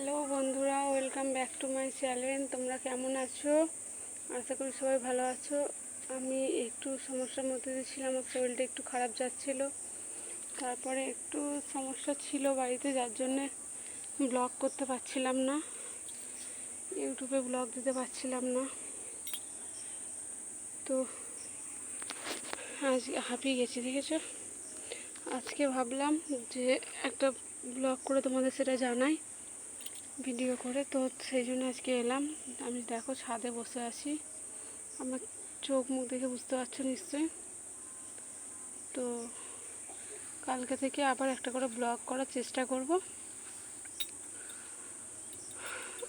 Hello বন্ধুরা, welcome back to my channel. তোমরা কেমন আছো? আশা করি সবাই ভালো আছো। আমি একটু সমস্যার মধ্যে দিয়ে ছিলাম, আমার শরীরটা একটু খারাপ যাচ্ছিল। তারপরে একটু সমস্যা ছিল বাড়িতে, যার জন্যে ব্লগ করতে পারছিলাম না, ইউটিউবে ব্লগ দিতে পারছিলাম না। তো আজ হাঁপিয়ে গেছি, দেখেছো। আজকে ভাবলাম যে একটা ব্লগ করে তোমাদের সেটা জানাই, ভিডিও করে। তো সেই জন্য আজকে এলাম। আমি দেখো ছাদে বসে আছি, আমার চোখ মুখ দেখে বুঝতে পারছো নিশ্চয়ই। তো কালকে থেকে আবার একটা করে ব্লগ করার চেষ্টা করব।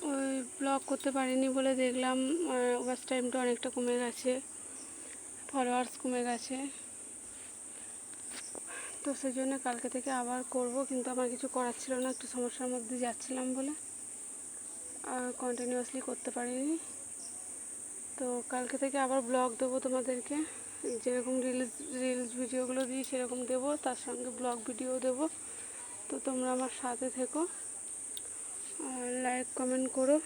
ওই ব্লগ করতে পারিনি বলে দেখলাম ওয়াচ টাইমটা অনেকটা কমে গেছে, ফলোয়ার্স কমে গেছে। তো সেই জন্য কালকে থেকে আবার করব, কিন্তু আমার কিছু করার ছিল না, একটু সমস্যার মধ্যে যাচ্ছিলাম বলে কন্টিনিউয়াসলি করতে পারিনি। তো কালকে থেকে আবার ব্লগ দেবো তোমাদেরকে, যেরকম রিলস ভিডিওগুলো দিই সেরকম দেবো, তার সঙ্গে ব্লগ ভিডিও দেবো। তো তোমরা আমার সাথে থেকো, আর লাইক কমেন্ট করো,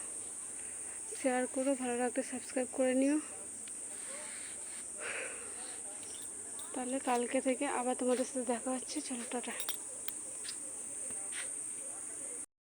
শেয়ার করো, ভালো লাগলে সাবস্ক্রাইব করে নিও। তাহলে কালকে থেকে আবার তোমাদের সাথে দেখা হচ্ছে। চলো টাটা।